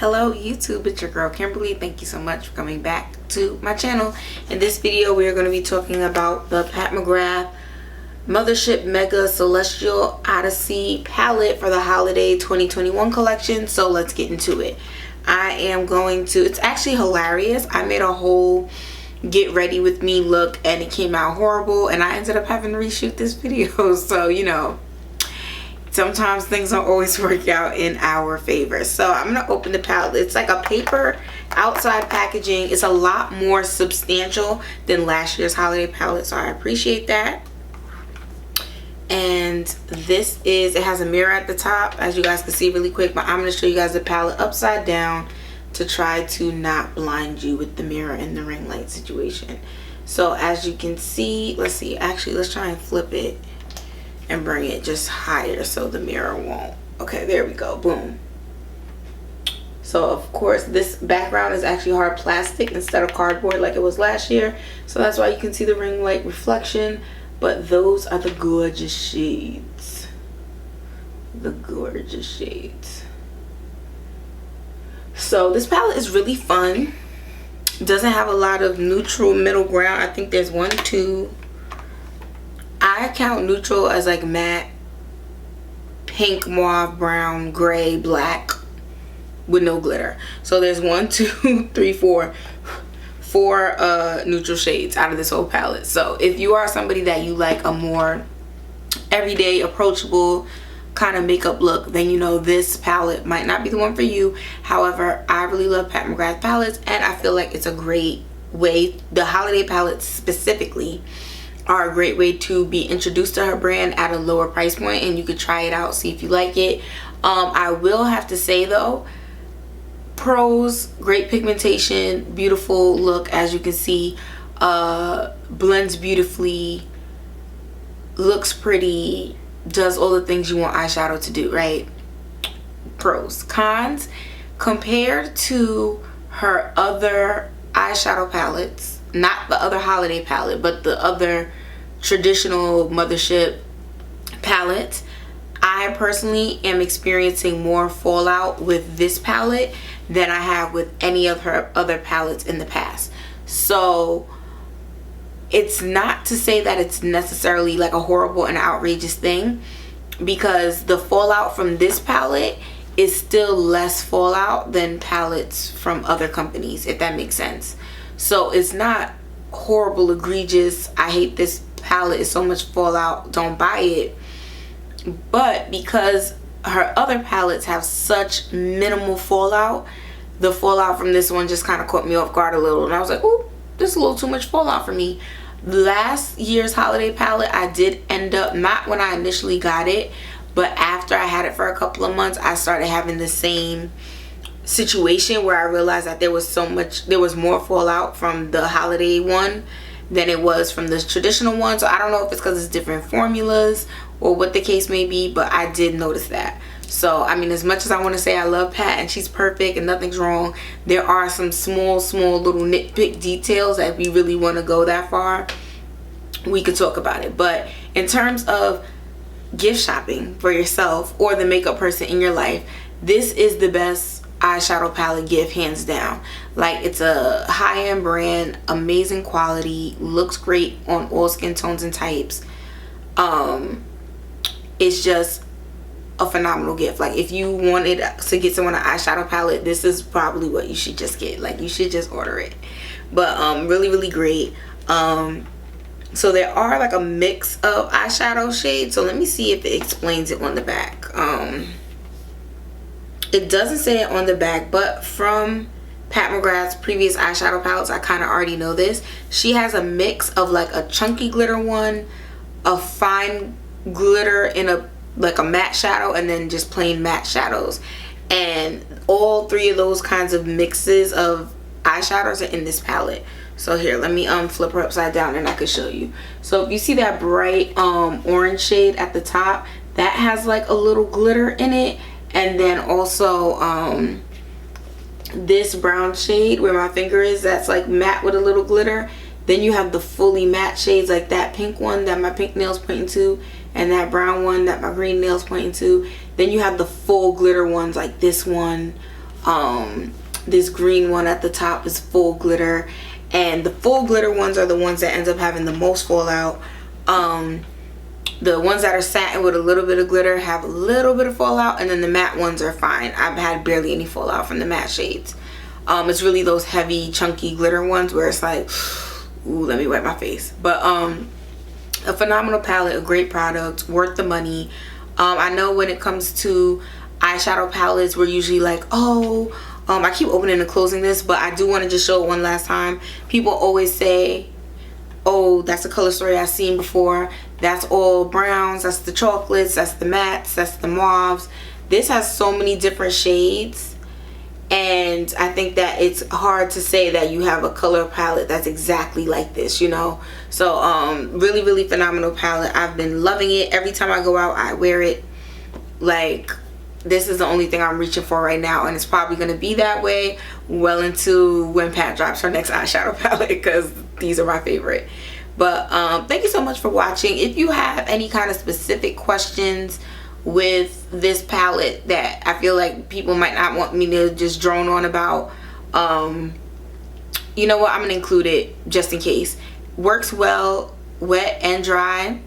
Hello YouTube, it's your girl Kimberly. Thank you so much for coming back to my channel. In this video we are going to be talking about the Pat McGrath Mothership Mega Celestial Odyssey palette for the holiday 2021 collection. So let's get into it. It's actually hilarious. I made a whole get ready with me look and it came out horrible and I ended up having to reshoot this video. So you know, sometimes things don't always work out in our favor. So I'm gonna open the palette. It's like a paper outside packaging. It's a lot more substantial than last year's holiday palette, so I appreciate that. And it has a mirror at the top, as you guys can see really quick, but I'm gonna show you guys the palette upside down to try to not blind you with the mirror and the ring light situation. So as you can see, let's try and flip it and bring it just higher so the mirror won't. Okay, there we go, boom. So of course this background is actually hard plastic instead of cardboard like it was last year, so that's why you can see the ring light reflection. But those are the gorgeous shades, so this palette is really fun. Doesn't have a lot of neutral middle ground. I think there's I count neutral as like matte, pink, mauve, brown, gray, black with no glitter. So there's 4 neutral shades out of this whole palette. So if you are somebody that you like a more everyday, approachable kind of makeup look, then you know this palette might not be the one for you. However, I really love Pat McGrath palettes and I feel like it's a great way, the holiday palettes specifically are a great way to be introduced to her brand at a lower price point, and you could try it out, see if you like it. I will have to say though, pros: great pigmentation, beautiful look, as you can see, blends beautifully, looks pretty, does all the things you want eyeshadow to do, right? Pros. Cons: compared to her other eyeshadow palettes, not the other holiday palette but the other traditional Mothership palettes, I personally am experiencing more fallout with this palette than I have with any of her other palettes in the past. So it's not to say that it's necessarily like a horrible and outrageous thing, because the fallout from this palette is still less fallout than palettes from other companies, if that makes sense. So it's not horrible, egregious, I hate this palette, it's so much fallout, don't buy it. But because her other palettes have such minimal fallout, the fallout from this one just kind of caught me off guard a little, and I was like, oh, this is a little too much fallout for me. Last year's holiday palette, I did end up, not when I initially got it, but after I had it for a couple of months, I started having the same situation where I realized that there was more fallout from the holiday one than it was from the traditional one. So I don't know if it's because it's different formulas or what the case may be, but I did notice that. So I mean, as much as I want to say I love Pat and she's perfect and nothing's wrong, there are some small little nitpick details that if we really want to go that far, we could talk about it. But in terms of gift shopping for yourself or the makeup person in your life, this is the best eyeshadow palette gift, hands down. Like, it's a high-end brand, amazing quality, looks great on all skin tones and types. It's just a phenomenal gift. Like, if you wanted to get someone an eyeshadow palette, this is probably what you should just get. Like, you should just order it. But really great. So there are like a mix of eyeshadow shades, so let me see if it explains it on the back. It doesn't say it on the back, but from Pat McGrath's previous eyeshadow palettes, I kind of already know this. She has a mix of like a chunky glitter one, a fine glitter in a matte shadow, and then just plain matte shadows. And all 3 of those kinds of mixes of eyeshadows are in this palette. So here, let me flip her upside down and I can show you. So if you see that bright orange shade at the top, that has like a little glitter in it. And then also this brown shade where my finger is, that's like matte with a little glitter. Then you have the fully matte shades, like that pink one that my pink nail's pointing to, and that brown one that my green nail's pointing to. Then you have the full glitter ones like this one, This green one at the top is full glitter, and the full glitter ones are the ones that end up having the most fallout. The ones that are satin with a little bit of glitter have a little bit of fallout, and then the matte ones are fine. I've had barely any fallout from the matte shades. It's really those heavy chunky glitter ones where it's like, ooh, let me wipe my face. But a phenomenal palette, a great product, worth the money. I know when it comes to eyeshadow palettes, we're usually like, oh, I keep opening and closing this, but I do want to just show it one last time. People always say, oh, that's a color story I've seen before. That's all browns, that's the chocolates, that's the mattes, that's the mauves. This has so many different shades, and I think that it's hard to say that you have a color palette that's exactly like this, you know. So really, really phenomenal palette. I've been loving it. Every time I go out, I wear it. Like, this is the only thing I'm reaching for right now, and it's probably going to be that way well into when Pat drops her next eyeshadow palette, because these are my favorite. But thank you so much for watching. If you have any kind of specific questions with this palette that I feel like people might not want me to just drone on about, you know what, I'm gonna include it just in case. Works well wet and dry.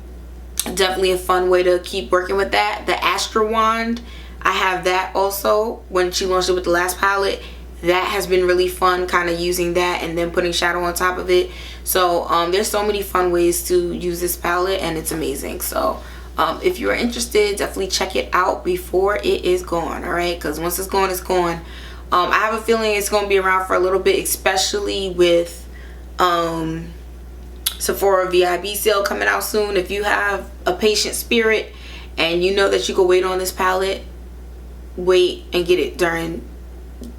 Definitely a fun way to keep working with that. The Astra wand, I have that also when she launched it with the last palette. That has been really fun, kind of using that and then putting shadow on top of it. So there's so many fun ways to use this palette, and it's amazing. So if you're interested, definitely check it out before it is gone. All right, because once it's gone, it's gone. I have a feeling it's going to be around for a little bit, especially with Sephora VIB sale coming out soon. If you have a patient spirit and you know that you can wait on this palette, wait and get it during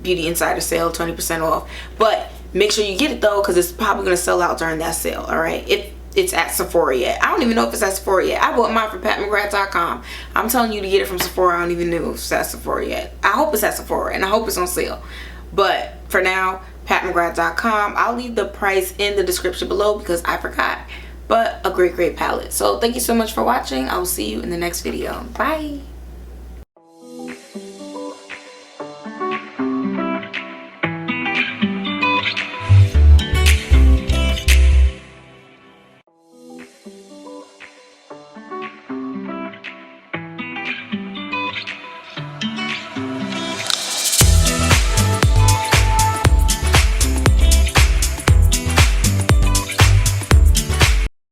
Beauty Insider sale, 20% off. But make sure you get it though, because it's probably going to sell out during that sale. All right, if it's at Sephora yet. I don't even know if it's at Sephora yet. I bought mine from patmcgrath.com. I'm telling you to get it from Sephora. I don't even know if it's at Sephora yet. I hope it's at Sephora, and I hope it's on sale. But for now, patmcgrath.com. I'll leave the price in the description below because I forgot. But a great palette. So thank you so much for watching. I will see you in the next video. Bye.